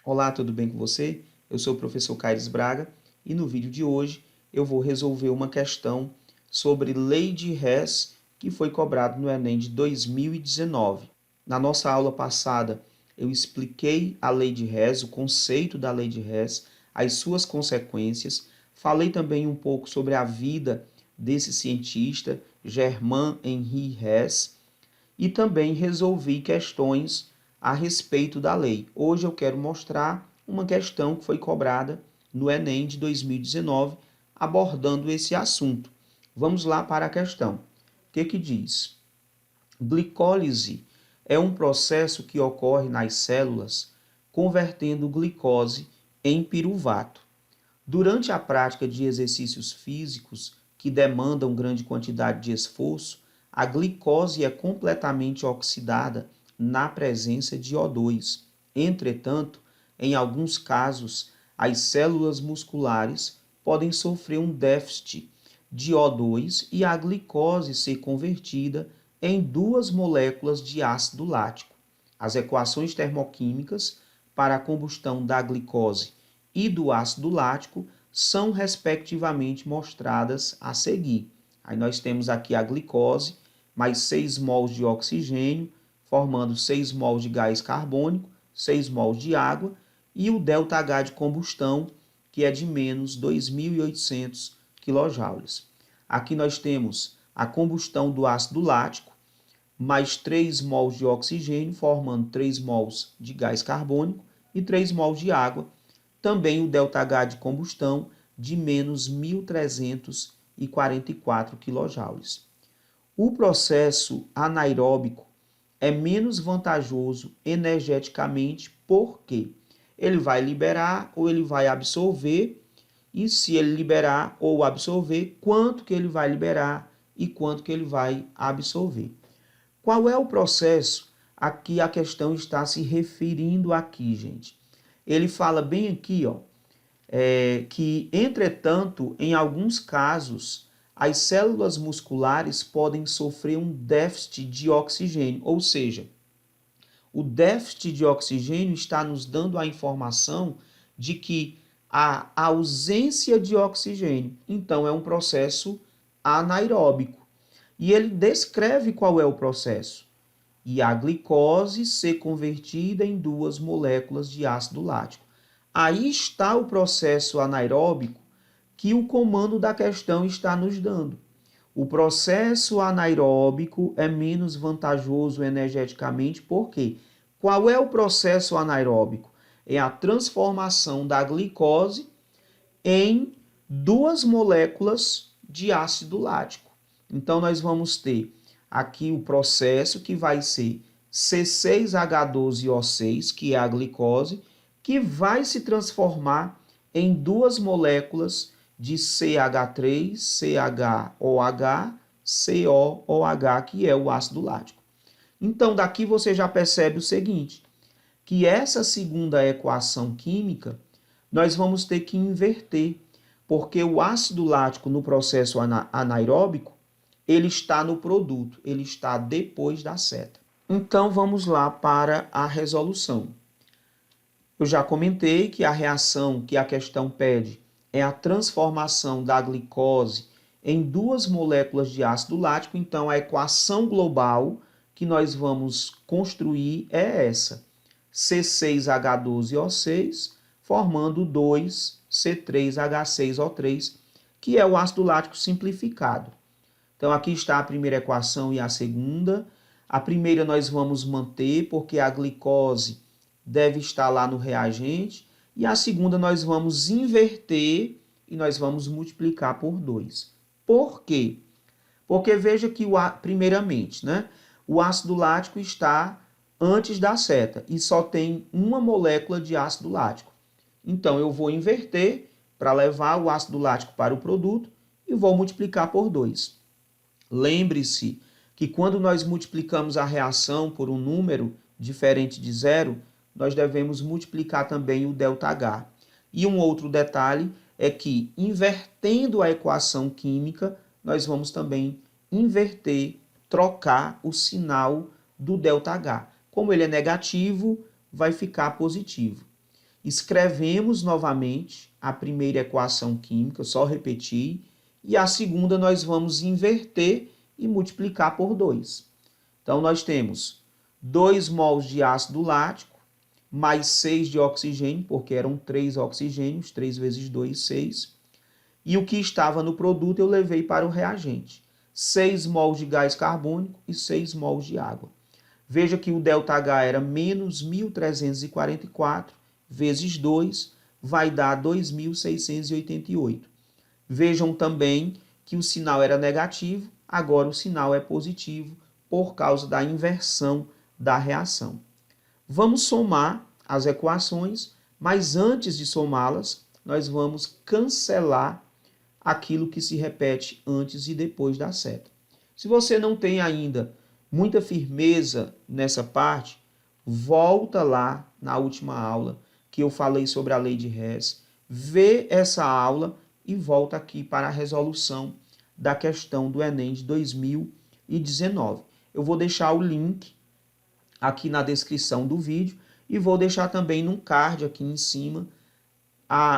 Olá, tudo bem com você? Eu sou o professor Caires Braga e no vídeo de hoje eu vou resolver uma questão sobre lei de Hess que foi cobrado no Enem de 2019. Na nossa aula passada eu expliquei a lei de Hess, o conceito da lei de Hess, as suas consequências, falei também um pouco sobre a vida desse cientista, Germain-Henri Hess, e também resolvi questões a respeito da lei. Hoje eu quero mostrar uma questão que foi cobrada no Enem de 2019, abordando esse assunto. Vamos lá para a questão. O que diz? Glicólise é um processo que ocorre nas células convertendo glicose em piruvato. Durante a prática de exercícios físicos que demandam grande quantidade de esforço, a glicose é completamente oxidada na presença de O2. Entretanto, em alguns casos, as células musculares podem sofrer um déficit de O2 e a glicose ser convertida em duas moléculas de ácido lático. As equações termoquímicas para a combustão da glicose e do ácido lático são respectivamente mostradas a seguir. Aí nós temos aqui a glicose, mais 6 mols de oxigênio, formando 6 mols de gás carbônico, 6 mols de água, e o ΔH de combustão, que é de menos 2.800 kJ. Aqui nós temos a combustão do ácido lático, mais 3 mols de oxigênio, formando 3 mols de gás carbônico e 3 mols de água. Também o ΔH de combustão de menos 1.344 kJ. O processo anaeróbico é menos vantajoso energeticamente porque ele vai liberar ou ele vai absorver, e se ele liberar ou absorver, quanto que ele vai liberar e quanto que ele vai absorver. Qual é o processo a que a questão está se referindo aqui, gente? Ele fala bem aqui, ó, que, entretanto, em alguns casos, as células musculares podem sofrer um déficit de oxigênio, ou seja, o déficit de oxigênio está nos dando a informação de que há ausência de oxigênio, então é um processo anaeróbico. E ele descreve qual é o processo. E a glicose ser convertida em duas moléculas de ácido lático. Aí está o processo anaeróbico que o comando da questão está nos dando. O processo anaeróbico é menos vantajoso energeticamente, por quê? Qual é o processo anaeróbico? É a transformação da glicose em duas moléculas de ácido lático. Então, nós vamos ter aqui o processo que vai ser C6H12O6, que é a glicose, que vai se transformar em duas moléculas de CH3, CHOH, COOH, que é o ácido lático. Então, daqui você já percebe o seguinte, que essa segunda equação química nós vamos ter que inverter, porque o ácido lático no processo anaeróbico, ele está no produto, ele está depois da seta. Então vamos lá para a resolução. Eu já comentei que a reação que a questão pede é a transformação da glicose em duas moléculas de ácido lático, então a equação global que nós vamos construir é essa: C6H12O6 formando 2C3H6O3, que é o ácido lático simplificado. Então aqui está a primeira equação e a segunda. A primeira nós vamos manter porque a glicose deve estar lá no reagente, e a segunda nós vamos inverter e nós vamos multiplicar por 2. Por quê? Porque veja que, primeiramente, né, o ácido lático está antes da seta e só tem uma molécula de ácido lático. Então, eu vou inverter para levar o ácido lático para o produto e vou multiplicar por 2. Lembre-se que quando nós multiplicamos a reação por um número diferente de zero, nós devemos multiplicar também o ΔH. E um outro detalhe é que, invertendo a equação química, nós vamos também inverter, trocar o sinal do ΔH. Como ele é negativo, vai ficar positivo. Escrevemos novamente a primeira equação química, só repetir, e a segunda nós vamos inverter e multiplicar por 2. Então, nós temos 2 mols de ácido lático, mais 6 de oxigênio, porque eram 3 oxigênios, 3 vezes 2, 6. E o que estava no produto eu levei para o reagente. 6 mols de gás carbônico e 6 mols de água. Veja que o ΔH era menos 1.344 vezes 2, vai dar 2.688. Vejam também que o sinal era negativo, agora o sinal é positivo por causa da inversão da reação. Vamos somar as equações, mas antes de somá-las, nós vamos cancelar aquilo que se repete antes e depois da seta. Se você não tem ainda muita firmeza nessa parte, volta lá na última aula que eu falei sobre a lei de Hess, vê essa aula e volta aqui para a resolução da questão do Enem de 2019. Eu vou deixar o link aqui na descrição do vídeo e vou deixar também num card aqui em cima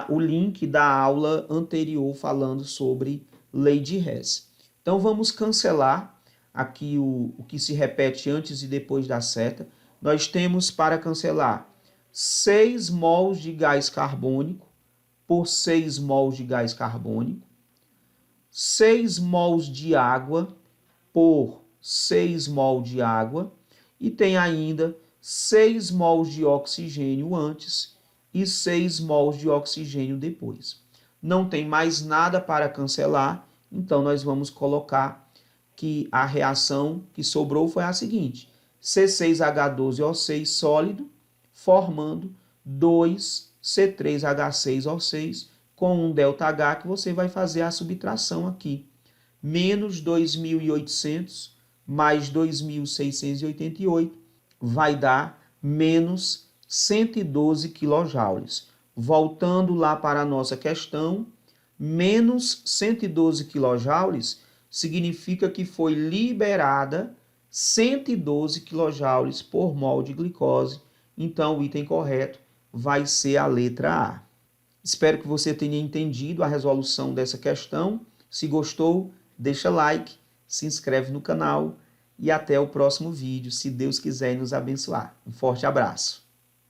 o link da aula anterior falando sobre lei de Hess. Então vamos cancelar aqui o que se repete antes e depois da seta. Nós temos para cancelar 6 mols de gás carbônico por 6 mols de gás carbônico, 6 mols de água por 6 mols de água, e tem ainda 6 mols de oxigênio antes e 6 mols de oxigênio depois. Não tem mais nada para cancelar, então nós vamos colocar que a reação que sobrou foi a seguinte: C6H12O6 sólido, formando 2C3H6O6 com um ΔH que você vai fazer a subtração aqui. Menos 2.800 mais 2.688 vai dar menos 112 kJ. Voltando lá para a nossa questão, menos 112 kJ significa que foi liberada 112 kJ por mol de glicose. Então, o item correto vai ser a letra A. Espero que você tenha entendido a resolução dessa questão. Se gostou, deixa like, se inscreve no canal e até o próximo vídeo, se Deus quiser nos abençoar. Um forte abraço.